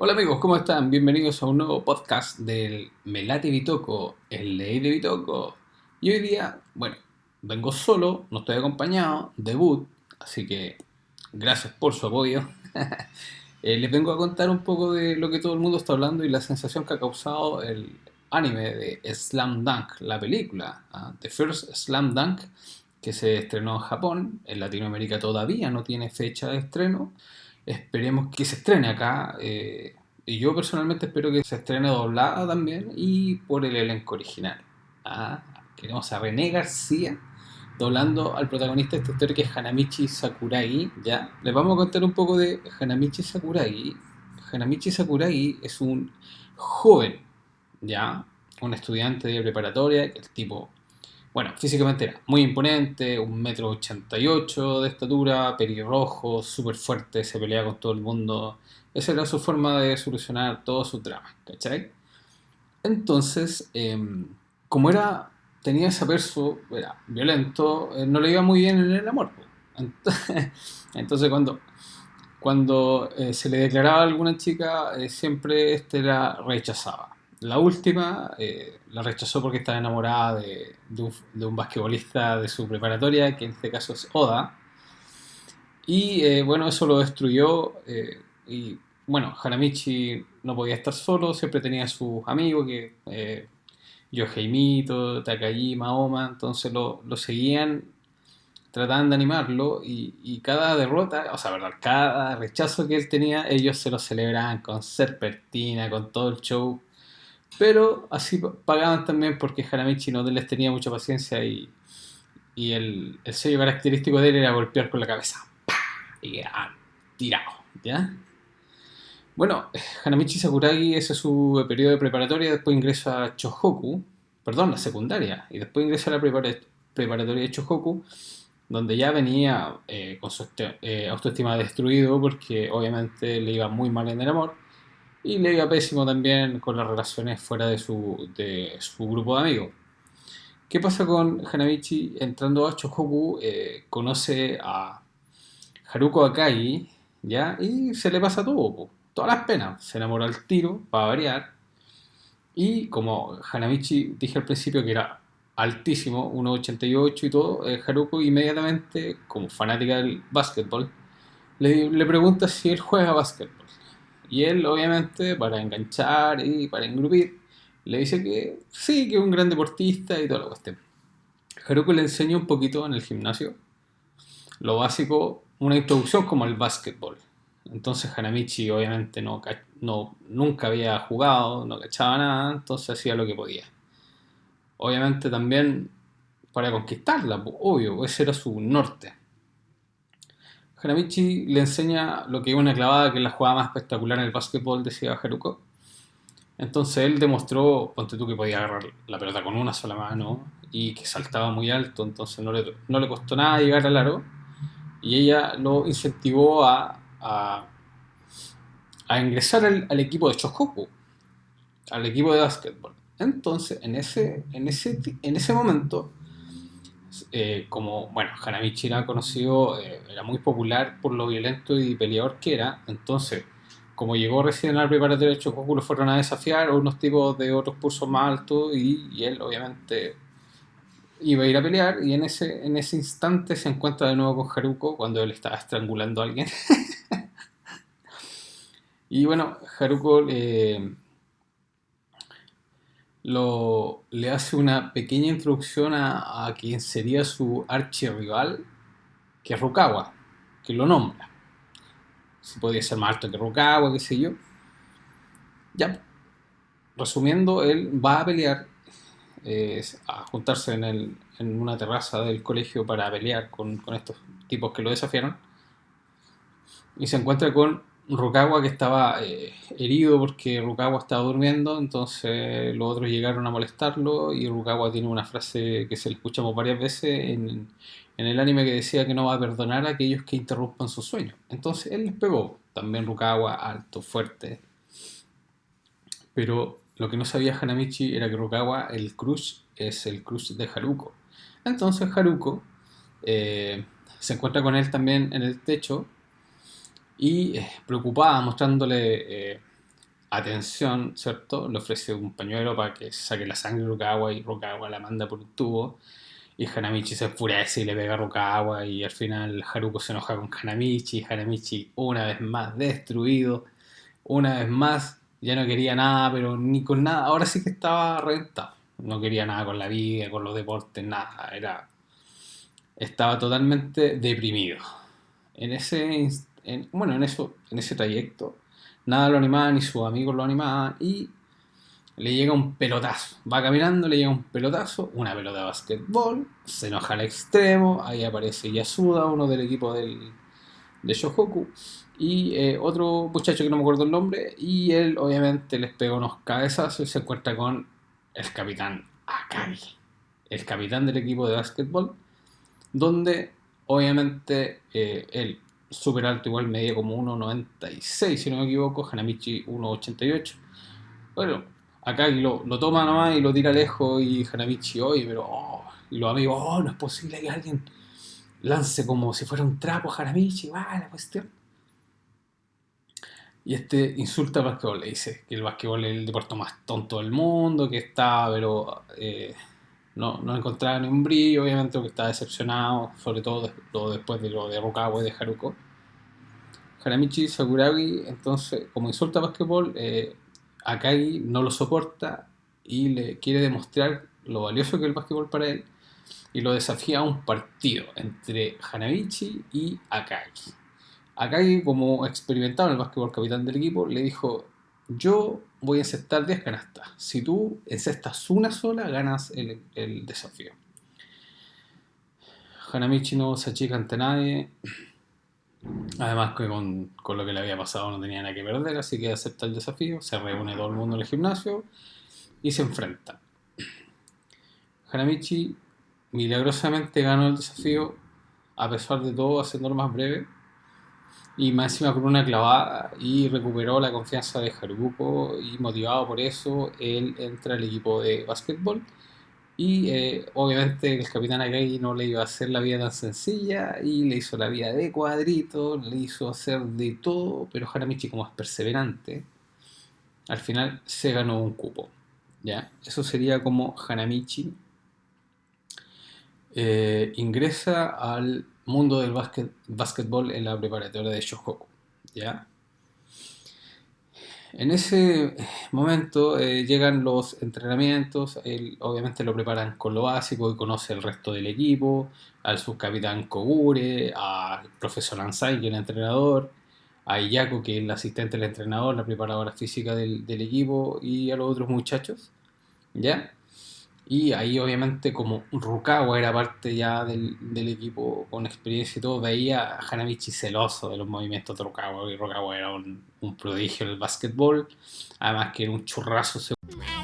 Hola amigos, ¿cómo están? Bienvenidos a un nuevo podcast del Melate Bitoco, el Ley de Bitoco. Y hoy día, bueno, vengo solo, no estoy acompañado, debut, así que gracias por su apoyo. Les vengo a contar un poco de lo que todo el mundo está hablando y la sensación que ha causado el anime de Slam Dunk, la película, The First Slam Dunk, que se estrenó en Japón. En Latinoamérica todavía no tiene fecha de estreno. Esperemos que se estrene acá. Y yo personalmente espero que se estrene doblada también y por el elenco original. Ah, Queremos a René García doblando al protagonista de esta historia, que es Hanamichi Sakuragi. ¿Ya? Les vamos a contar un poco de Hanamichi Sakuragi. Hanamichi Sakuragi es un joven, ¿ya? Un estudiante de preparatoria. El tipo, bueno, físicamente era muy imponente, 1,88 m de estatura, pelirrojo, súper fuerte, se peleaba con todo el mundo. Esa era su forma de solucionar todos sus dramas, ¿cachai? Entonces, como tenía ese verso, era violento, no le iba muy bien en el amor, po. Entonces, cuando se le declaraba a alguna chica, siempre la rechazaba. La última la rechazó porque estaba enamorada de un basquetbolista de su preparatoria, que en este caso es Oda. Y bueno, eso lo destruyó. Y bueno, Hanamichi no podía estar solo, siempre tenía sus amigos, que Yoheimito, Takajima, Oma, entonces lo seguían, trataban de animarlo y cada derrota, o sea, verdad, cada rechazo que él tenía, ellos se lo celebraban con serpentina, con todo el show, pero así pagaban también porque Hanamichi no les tenía mucha paciencia y el sello característico de él era golpear con la cabeza y quedaban tirados, ¿ya? Bueno, Hanamichi Sakuragi, ese es su periodo de preparatoria, después ingresa a Chohoku, perdón, la secundaria, y después ingresa a la preparatoria de Chohoku, donde ya venía con su autoestima destruido porque obviamente le iba muy mal en el amor y le iba pésimo también con las relaciones fuera de su grupo de amigos. ¿Qué pasa con Hanamichi? Entrando a Chohoku, conoce a Haruko Akagi, ¿ya? Y se le pasa todo, po, todas las penas. Se enamora al tiro, para variar. Y como Hanamichi dije al principio que era altísimo, 1,88 y todo, Haruko inmediatamente, como fanática del básquetbol, le pregunta si él juega básquetbol. Y él, obviamente, para enganchar y para engrupir, le dice que sí, que es un gran deportista y todo lo cuestión. Haruko le enseña un poquito en el gimnasio, lo básico, una introducción como el básquetbol. Entonces Hanamichi obviamente nunca había jugado, no cachaba nada, entonces hacía lo que podía. Obviamente también para conquistarla, obvio, ese era su norte. Hanamichi le enseña lo que es una clavada, que es la jugada más espectacular en el básquetbol, decía Haruko. Entonces él demostró, ponte tú, que podía agarrar la pelota con una sola mano y que saltaba muy alto, entonces no le costó nada llegar al aro y ella lo incentivó a ingresar al equipo de Shohoku, al equipo de básquetbol. Entonces, en ese momento, como, bueno, Hanamichi era conocido, era muy popular por lo violento y peleador que era, entonces, como llegó recién al preparatorio de Shohoku, lo fueron a desafiar unos tipos de otros cursos más altos y él, obviamente, iba a ir a pelear y en ese instante se encuentra de nuevo con Haruko cuando él estaba estrangulando a alguien. Y bueno, Haruko le hace una pequeña introducción a quien sería su archirrival, que es Rukawa, que lo nombra. Si podía ser más alto que Rukawa, qué sé yo. Ya, resumiendo, él va a pelear, a juntarse en una terraza del colegio para pelear con estos tipos que lo desafiaron. Y se encuentra con Rukawa, que estaba herido porque Rukawa estaba durmiendo, entonces los otros llegaron a molestarlo y Rukawa tiene una frase que se le escuchamos varias veces en el anime, que decía que no va a perdonar a aquellos que interrumpan sus sueños. Entonces él les pegó, también Rukawa, alto, fuerte, pero lo que no sabía Hanamichi era que Rukawa, el crush, es el crush de Haruko. Entonces Haruko se encuentra con él también en el techo y preocupada, mostrándole atención, ¿cierto? Le ofrece un pañuelo para que se saque la sangre de Rukawa y Rukawa la manda por un tubo. Y Hanamichi se enfurece y le pega a Rukawa y al final Haruko se enoja con Hanamichi y Hanamichi una vez más destruido, una vez más ya no quería nada, pero ni con nada, ahora sí que estaba reventado, no quería nada con la vida, con los deportes, nada, estaba totalmente deprimido. Bueno, en ese trayecto, nada lo animaba, ni sus amigos lo animaban, y le llega un pelotazo. Va caminando, le llega un pelotazo, una pelota de básquetbol, se enoja al extremo, ahí aparece Yasuda, uno del equipo de Shohoku, y otro muchacho que no me acuerdo el nombre, y él obviamente les pega unos cabezazos y se encuentra con el capitán Akagi, el capitán del equipo de básquetbol, donde obviamente él, súper alto, igual medía como 1,96 si no me equivoco, Hanamichi 1,88. Bueno, Akagi lo toma nomás y lo tira lejos y Hanamichi, oye, pero... y los amigos, no es posible que alguien lance como si fuera un trapo a Hanamichi, va, la cuestión. Y este insulta al básquetbol, le dice que el básquetbol es el deporte más tonto del mundo, que está, pero no encontraba ni un brillo, obviamente porque estaba decepcionado, sobre todo después de lo de Rukawa y de Haruko. Hanamichi Sakuragi, entonces, como insulta al básquetbol, Akagi no lo soporta y le quiere demostrar lo valioso que es el básquetbol para él y lo desafía a un partido entre Hanamichi y Akagi. Akagi, como experimentado en el básquetbol, capitán del equipo, le dijo: yo voy a encestar 10 canastas. Si tú encestas una sola, ganas el desafío. Hanamichi no se achica ante nadie. Además que con lo que le había pasado no tenía nada que perder, así que acepta el desafío. Se reúne todo el mundo en el gimnasio y se enfrentan. Hanamichi milagrosamente ganó el desafío, a pesar de todo, haciéndolo más breve. Y más encima con una clavada, y recuperó la confianza de Haruko, y motivado por eso él entra al equipo de básquetbol y obviamente el capitán Akagi no le iba a hacer la vida tan sencilla y le hizo la vida de cuadrito, le hizo hacer de todo, pero Hanamichi, como es perseverante, al final se ganó un cupo. ¿Ya? Eso sería como Hanamichi ingresa al mundo del básquetbol en la preparatoria de Shohoku. ¿Ya? En ese momento llegan los entrenamientos, él obviamente lo preparan con lo básico y conoce el resto del equipo, al subcapitán Kogure, al profesor Ansai, que es el entrenador, a Iyako, que es el asistente del entrenador, la preparadora física del equipo, y a los otros muchachos, ¿ya? Y ahí obviamente como Rukawa era parte ya del equipo con experiencia y todo, veía a Hanamichi celoso de los movimientos de Rukawa, y Rukawa era un prodigio en el básquetbol, además que era un churrazo.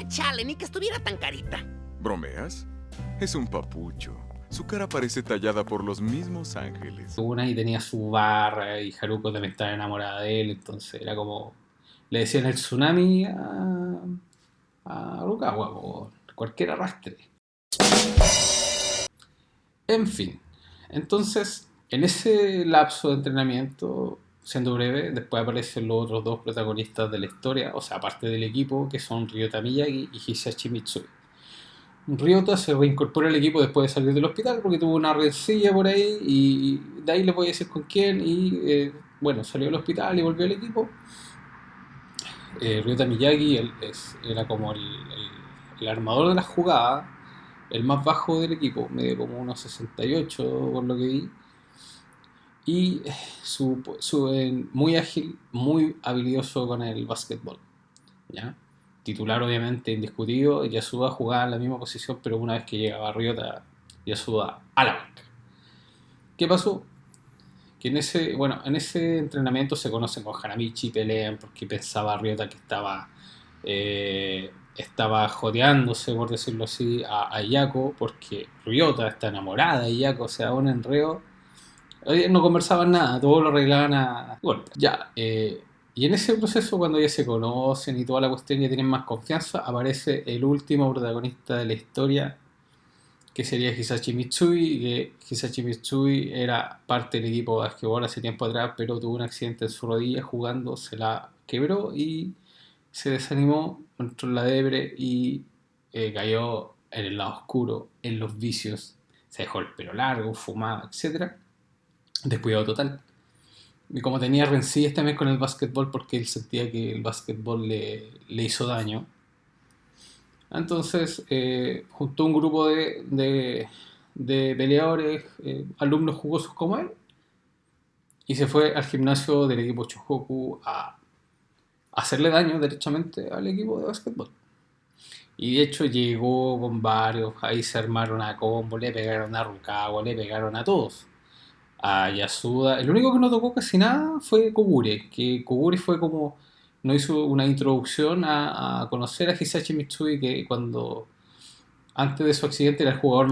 Chale, ni que estuviera tan carita. ¿Bromeas? Es un papucho. Su cara parece tallada por los mismos ángeles. Una y tenía su barra y Haruko también estaba enamorada de él, entonces era como... Le decían el tsunami a Rukawa, por cualquier arrastre. En fin, entonces, en ese lapso de entrenamiento, siendo breve, después aparecen los otros dos protagonistas de la historia, o sea, aparte del equipo, que son Ryota Miyagi y Hisashi Mitsui. Ryota se reincorpora al equipo después de salir del hospital porque tuvo una rencilla por ahí, y de ahí les voy a decir con quién, y bueno, salió del hospital y volvió al equipo. Ryota Miyagi era como el armador de la jugada, el más bajo del equipo, medio como unos 68 por lo que vi, y muy ágil, muy habilidoso con el básquetbol, ¿ya? Titular obviamente indiscutido. Yasuda jugaba en la misma posición, pero una vez que llegaba Ryota, Yasuda a la banca. ¿Qué pasó? Que en ese entrenamiento se conocen con Hanamichi, pelean porque pensaba Ryota que estaba jodeándose, por decirlo así, a Iyako, porque Ryota está enamorada de Iyako, o sea, un enredo. No conversaban nada, todo lo arreglaban a golpes. Ya, y en ese proceso, cuando ya se conocen y toda la cuestión, ya tienen más confianza, aparece el último protagonista de la historia, que sería Hisashi Mitsui, que Hisashi Mitsui era parte del equipo de basquetbol hace tiempo atrás, pero tuvo un accidente en su rodilla jugando, se la quebró y se desanimó, entró en la debre y cayó en el lado oscuro, en los vicios, se dejó el pelo largo, fumaba, etcétera. Descuidado total. Y como tenía rencillas también con el básquetbol porque él sentía que el básquetbol le hizo daño, entonces juntó un grupo de peleadores, alumnos jugosos como él, y se fue al gimnasio del equipo Shohoku a hacerle daño derechamente al equipo de básquetbol. Y de hecho llegó con varios, ahí se armaron a combo, le pegaron a Rukawa, le pegaron a todos. A Yasuda. El único que no tocó casi nada fue Kogure, que Kogure fue como, no hizo una introducción a conocer a Hisashi Mitsui, que cuando antes de su accidente era el jugador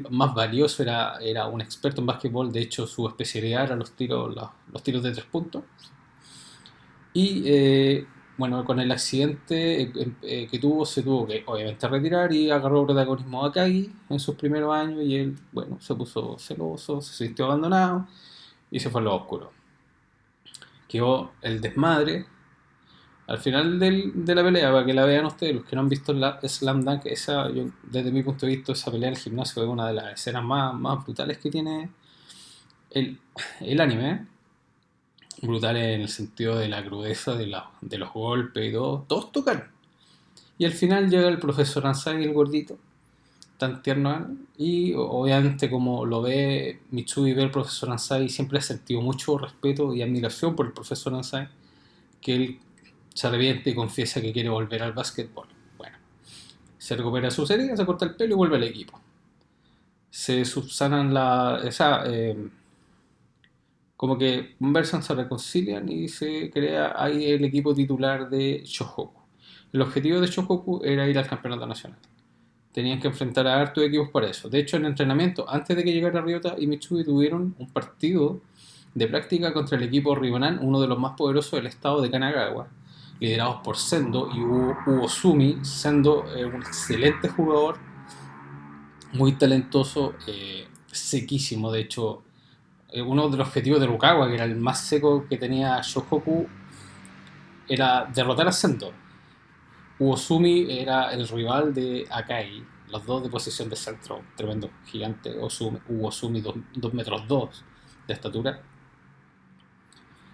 más valioso, era un experto en básquetbol, de hecho su especialidad era los tiros de 3 puntos. Y bueno, con el accidente que tuvo, se tuvo que obviamente retirar y agarró protagonismo a Akagi en sus primeros años y él, bueno, se puso celoso, se sintió abandonado y se fue a lo oscuro. Quedó el desmadre. Al final de la pelea, para que la vean ustedes, los que no han visto la Slam Dunk, desde mi punto de vista, esa pelea en el gimnasio es una de las escenas más brutales que tiene el, el anime. Brutal en el sentido de la crudeza de los golpes y todo. Todos tocan. Y al final llega el profesor Ansai, el gordito, tan tierno. Y obviamente como lo ve Mitsui, ve al profesor Ansai, siempre ha sentido mucho respeto y admiración por el profesor Ansai, que él se arrepiente y confiesa que quiere volver al básquetbol. Bueno, se recupera su herida, se corta el pelo y vuelve al equipo. Se subsanan como que conversan, se reconcilian y se crea ahí el equipo titular de Shohoku. El objetivo de Shohoku era ir al campeonato nacional. Tenían que enfrentar a hartos equipos para eso. De hecho, en entrenamiento, antes de que llegara Ryota y Mitsui, tuvieron un partido de práctica contra el equipo Ribonan, uno de los más poderosos del estado de Kanagawa, liderados por Sendo y Uozumi. Sendo es un excelente jugador, muy talentoso, sequísimo. De hecho, uno de los objetivos de Rukawa, que era el más seco que tenía Shohoku, era derrotar a Sendo. Uozumi era el rival de Akai, los dos de posición de centro, tremendo gigante. Uozumi 2 metros 2 de estatura.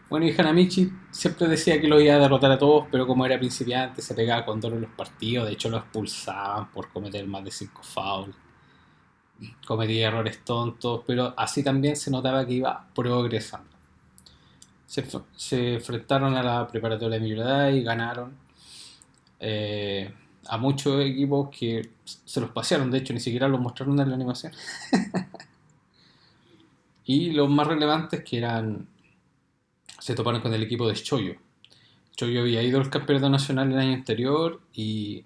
Bueno, y Hanamichi siempre decía que lo iba a derrotar a todos, pero como era principiante, se pegaba con dolor en los partidos. De hecho, lo expulsaban por cometer más de 5 fouls. Cometía errores tontos, pero así también se notaba que iba progresando. Se enfrentaron a la preparatoria de Miura y ganaron a muchos equipos que se los pasearon. De hecho, ni siquiera los mostraron en la animación. Y los más relevantes que se toparon con el equipo de Choyo. Choyo había ido al campeonato nacional el año anterior y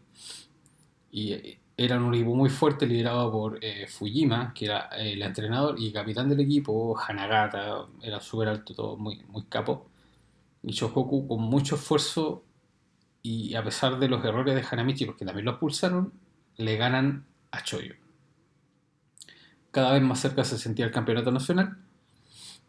eran un equipo muy fuerte liderado por Fujima, que era el entrenador y capitán del equipo. Hanagata era súper alto, todo muy, muy capo. Y Shohoku, con mucho esfuerzo y a pesar de los errores de Hanamichi, porque también lo expulsaron, le ganan a Choyo. Cada vez más cerca se sentía el campeonato nacional.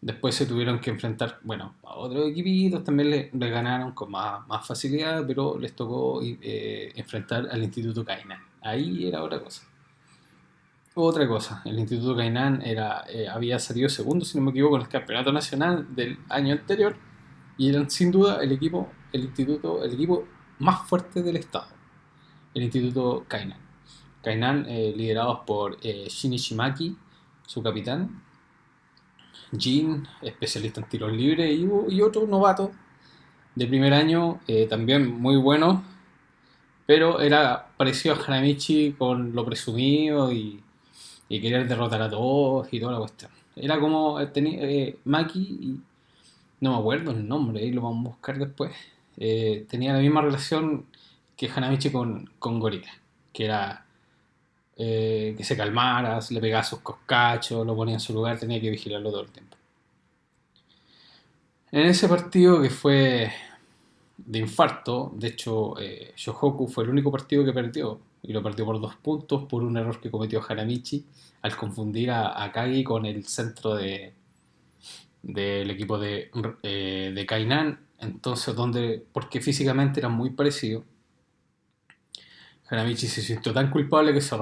Después se tuvieron que enfrentar, bueno, a otros equipitos, también le ganaron con más facilidad, pero les tocó enfrentar al Instituto Kainan. Ahí era otra cosa. Otra cosa, el Instituto Kainan había salido segundo, si no me equivoco, en el campeonato nacional del año anterior y eran sin duda el equipo más fuerte del estado, el Instituto Kainan. Kainan, liderados por Shinichi Maki, su capitán, Jin, especialista en tiros libres, y otro novato de primer año, también muy bueno, pero era parecido a Hanamichi con lo presumido y querer derrotar a todos y toda la cuestión. Era como Maki, y no me acuerdo el nombre, ahí lo vamos a buscar después. Tenía la misma relación que Hanamichi con Gorila, que era que se calmara, le pegaba sus coscachos, lo ponía en su lugar, tenía que vigilarlo todo el tiempo. En ese partido que fue de infarto, de hecho, Shohoku fue el único partido que perdió, y lo perdió por 2 puntos por un error que cometió Hanamichi al confundir a Akagi con el centro del equipo de Kainan. Entonces, porque físicamente eran muy parecidos, Hanamichi se sintió tan culpable que se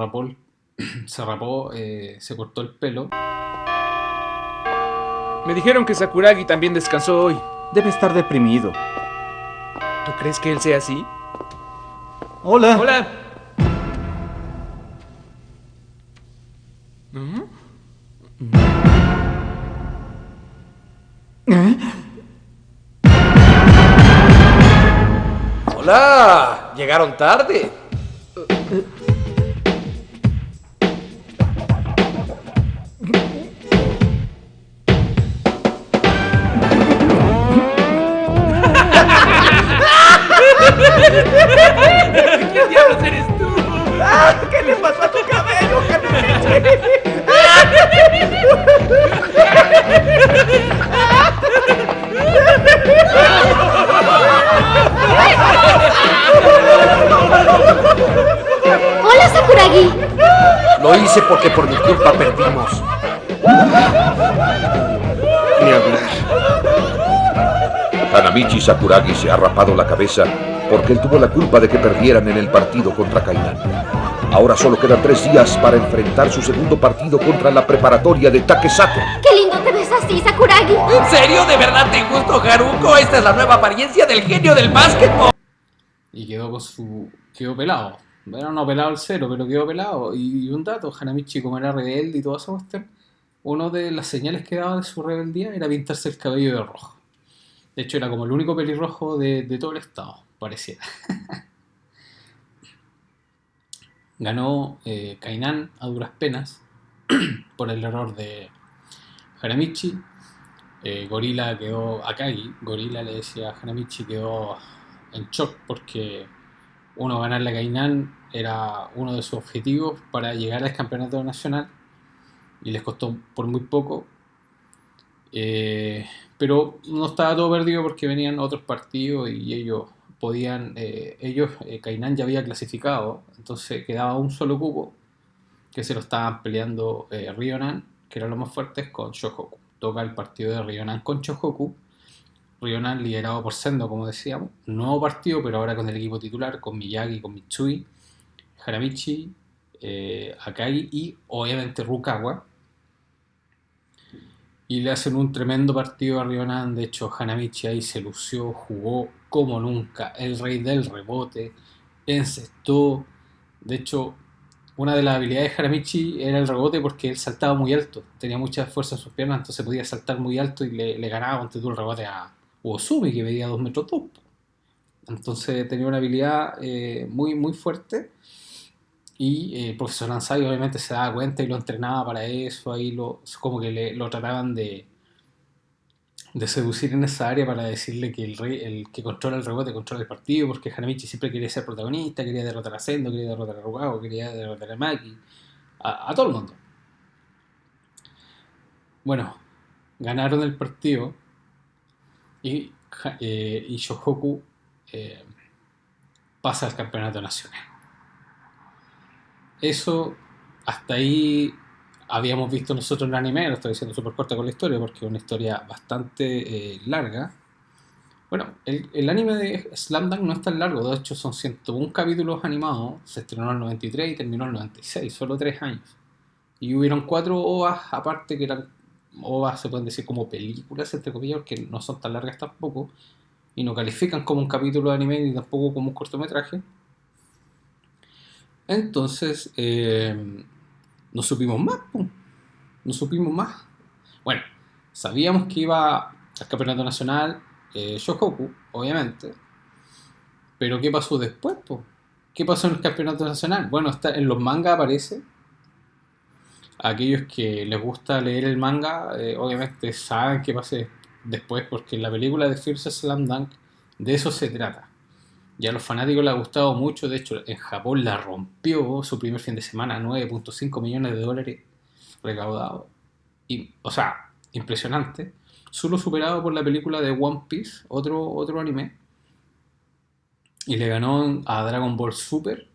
cortó el pelo. Me dijeron que Sakuragi también descansó hoy. Debe estar deprimido. ¿Tú crees que él sea así? Hola. ¡Hola! ¿Mm? ¡Hola! Llegaron tarde. ¿Qué diablos eres tú? ¿Qué le pasó a tu cabello, ¡Hola, Sakuragi! Lo hice porque por mi culpa perdimos. Ni hablar. Hanamichi Sakuragi se ha rapado la cabeza porque él tuvo la culpa de que perdieran en el partido contra Kainan. Ahora solo quedan 3 días para enfrentar su segundo partido contra la preparatoria de Takesato. ¡Qué lindo te ves así, Sakuragi! ¿En serio? ¿De verdad te gustó, Haruko? Esta es la nueva apariencia del genio del básquetbol. Y quedó pelado. Bueno, no pelado al cero, pero quedó pelado. Y un dato, Hanamichi, como era rebelde y todo eso, una de las señales que daba de su rebeldía era pintarse el cabello de rojo. De hecho, era como el único pelirrojo de todo el estado, pareciera. Ganó Kainan a duras penas por el error de Hanamichi. Gorila le decía a Hanamichi, quedó en shock porque ganarle a Kainan era uno de sus objetivos para llegar al campeonato nacional y les costó por muy poco. Pero no estaba todo perdido porque venían otros partidos y ellos Kainan ya había clasificado, entonces quedaba un solo cupo que se lo estaban peleando Ryonan, que eran los más fuertes, con Shohoku. Toca el partido de Ryonan con Shohoku. Ryonan liderado por Sendo, como decíamos. Nuevo partido, pero ahora con el equipo titular, con Miyagi, con Mitsui, Hanamichi, Akagi y obviamente Rukawa. Y le hacen un tremendo partido a Ryonan. De hecho, Hanamichi ahí se lució, jugó como nunca, el rey del rebote, encestó. De hecho, una de las habilidades de Hanamichi era el rebote porque él saltaba muy alto, tenía mucha fuerza en sus piernas, entonces podía saltar muy alto y le ganaba ante todo el rebote a Uozumi, que medía 2 metros 2. Entonces tenía una habilidad muy, muy fuerte. Y el profesor Ansai obviamente se daba cuenta y lo entrenaba para eso. Ahí como que lo trataban de seducir en esa área para decirle que el que controla el rebote controla el partido, porque Hanamichi siempre quería ser protagonista, quería derrotar a Sendo, quería derrotar a Rukawa, quería derrotar a Maki, a todo el mundo. Bueno, ganaron el partido y Shohoku pasa al campeonato nacional. Eso, hasta ahí habíamos visto nosotros el anime, lo estoy diciendo súper corta con la historia porque es una historia bastante larga. Bueno, el anime de Slam Dunk no es tan largo, de hecho son 101 capítulos animados, se estrenó en el 93 y terminó en el 96, solo 3 años. Y hubieron 4 OVAs aparte, que eran OVAs, se pueden decir como películas, entre comillas, porque no son tan largas tampoco, y no califican como un capítulo de anime ni tampoco como un cortometraje. Entonces, no supimos más, pum. No supimos más. Bueno, sabíamos que iba al campeonato nacional Shohoku, obviamente. Pero ¿qué pasó después, po? ¿Qué pasó en el campeonato nacional? Bueno, en los mangas aparece. Aquellos que les gusta leer el manga, obviamente saben qué pasa después, porque en la película de Fierce Slam Dunk de eso se trata. Ya a los fanáticos les ha gustado mucho, de hecho en Japón la rompió su primer fin de semana, 9.5 millones de dólares recaudados. O sea, impresionante. Solo superado por la película de One Piece, otro anime. Y le ganó a Dragon Ball Super.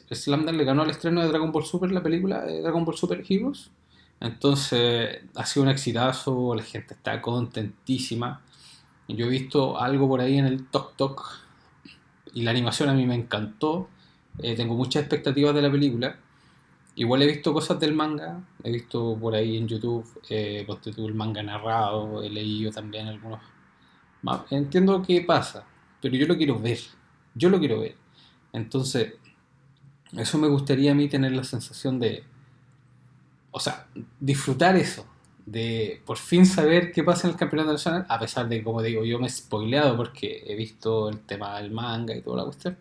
Slam Dunk le ganó al estreno de Dragon Ball Super, la película de Dragon Ball Super Heroes. Entonces ha sido un exitazo, la gente está contentísima. Yo he visto algo por ahí en el Tok Tok y la animación a mí me encantó. Tengo muchas expectativas de la película. Igual he visto cosas del manga, he visto por ahí en YouTube, ponte tú el manga narrado, he leído también algunos. Entiendo qué pasa, pero yo lo quiero ver. Yo lo quiero ver. Entonces, eso me gustaría a mí tener la sensación de, o sea, disfrutar eso, de por fin saber qué pasa en el campeonato nacional, a pesar de que, como digo, yo me he spoileado porque he visto el tema del manga y toda la cuestión.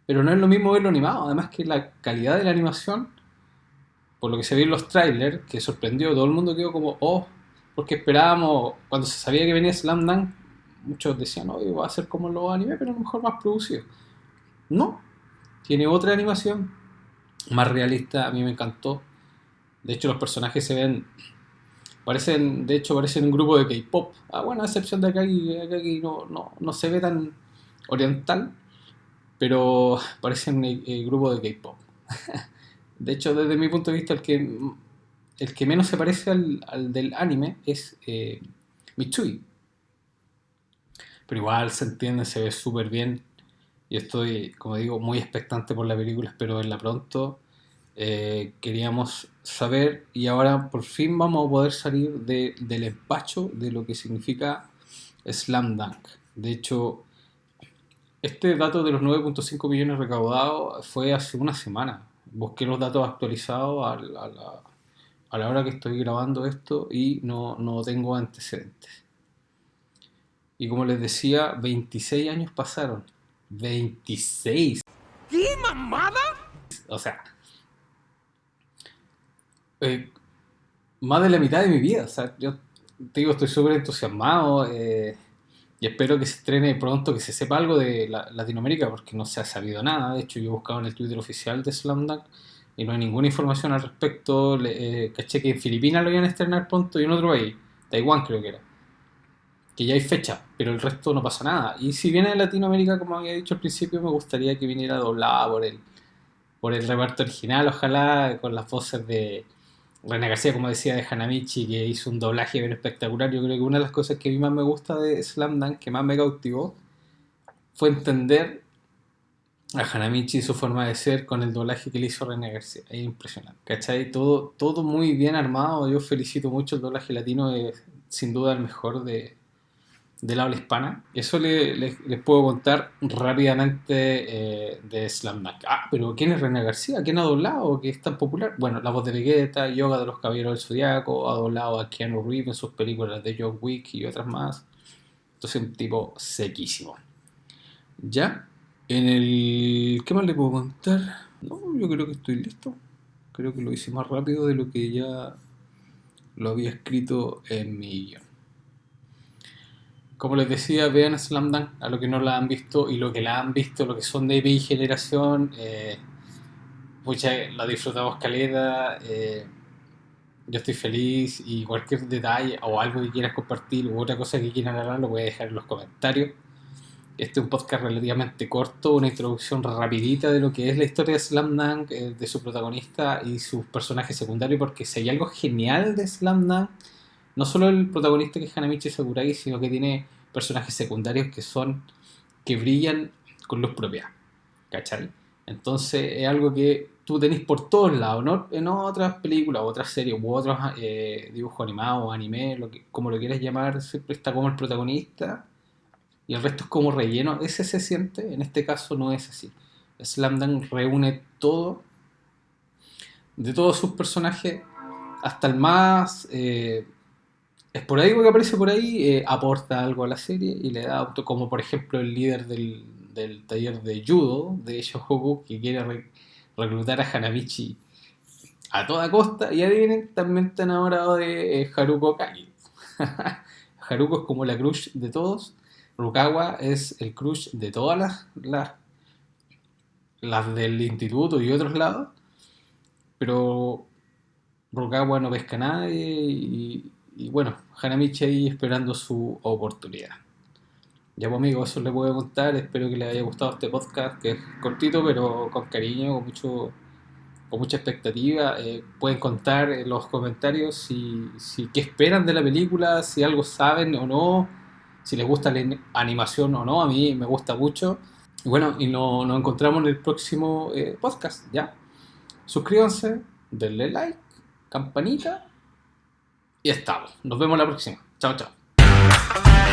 Pero no es lo mismo verlo animado, además que la calidad de la animación, por lo que se vio en los trailers, que sorprendió, todo el mundo quedó como, oh, porque esperábamos, cuando se sabía que venía Slam Dunk, muchos decían, no, va a ser como los animes, pero a lo mejor más producido. No, tiene otra animación, más realista, a mí me encantó. De hecho, los personajes se ven, parecen un grupo de K-pop. Bueno, a excepción de Akagi no se ve tan oriental, pero parecen el grupo de K-pop. De hecho, desde mi punto de vista, el que menos se parece al del anime es Mitsui. Pero igual se entiende, se ve súper bien. Yo estoy, como digo, muy expectante por la película, espero verla pronto. Queríamos saber y ahora por fin vamos a poder salir del empacho de lo que significa Slam Dunk. De hecho, este dato de los 9.5 millones recaudados fue hace una semana. Busqué los datos actualizados a la hora que estoy grabando esto y no tengo antecedentes. Y como les decía, 26 años pasaron. 26. ¿Qué mamada? O sea, más de la mitad de mi vida. O sea, yo te digo, estoy súper entusiasmado y espero que se estrene pronto, que se sepa algo de Latinoamérica, porque no se ha sabido nada. De hecho, yo he buscado en el Twitter oficial de Slam Dunk y no hay ninguna información al respecto. Caché que en Filipinas lo iban a estrenar pronto y en otro país, Taiwán creo que era, que ya hay fecha, pero el resto no pasa nada. Y si viene de Latinoamérica, como había dicho al principio, me gustaría que viniera doblada por el reparto original, ojalá con las voces de Reina García, como decía, de Hanamichi, que hizo un doblaje bien espectacular. Yo creo que una de las cosas que a mí más me gusta de Slam Dunk, que más me cautivó, fue entender a Hanamichi y su forma de ser con el doblaje que le hizo Reina García. Es impresionante, ¿cachai? Todo muy bien armado. Yo felicito mucho el doblaje latino, es sin duda el mejor del habla hispana. Eso les puedo contar rápidamente de Slam Dunk. Pero ¿quién es René García? ¿Quién ha doblado? ¿Qué es tan popular? Bueno, la voz de Vegeta, Yoga de los Caballeros del Zodiaco, ha doblado a Keanu Reeves en sus películas de John Wick y otras más. Entonces un tipo sequísimo. ¿Ya? ¿Qué más le puedo contar? No, yo creo que estoy listo. Creo que lo hice más rápido de lo que ya lo había escrito en mi guión. Como les decía, vean Slam Dunk, a lo que no la han visto y lo que la han visto, lo que son de mi generación, pucha, la disfrutamos caleta, yo estoy feliz y cualquier detalle o algo que quieras compartir u otra cosa que quieran hablar lo puedes dejar en los comentarios. Este es un podcast relativamente corto, una introducción rapidita de lo que es la historia de Slam Dunk, de su protagonista y sus personajes secundarios, porque si hay algo genial de Slam Dunk, no solo el protagonista que es Hanamichi Sakuragi, sino que tiene personajes secundarios que brillan con luz propia, ¿cachai? Entonces es algo que tú tenés por todos lados, ¿no? En otras películas, otras series u otros dibujos animados, anime, como lo quieras llamar, siempre está como el protagonista y el resto es como relleno. Ese se siente, en este caso no es así. Slam Dunk reúne todo, de todos sus personajes, hasta el más esporádico que aparece por ahí, aporta algo a la serie y le da, como por ejemplo el líder del taller de judo de Shohoku, que quiere reclutar a Hanamichi a toda costa, y adivinen, también está enamorado de Haruko Kagi. Haruko es como la crush de todos, Rukawa es el crush de todas las del instituto y otros lados, pero Rukawa no pesca a nadie y bueno, Hanamichi ahí esperando su oportunidad. Ya pues amigos, eso les puedo contar, espero que les haya gustado este podcast, que es cortito pero con cariño, con mucha expectativa. Pueden contar en los comentarios si qué esperan de la película, si algo saben o no, si les gusta la animación o no. A mí me gusta mucho. Y bueno, y nos encontramos en el próximo podcast, ¿ya? Suscríbanse, denle like, campanita y estamos. Nos vemos la próxima. Chao, chao.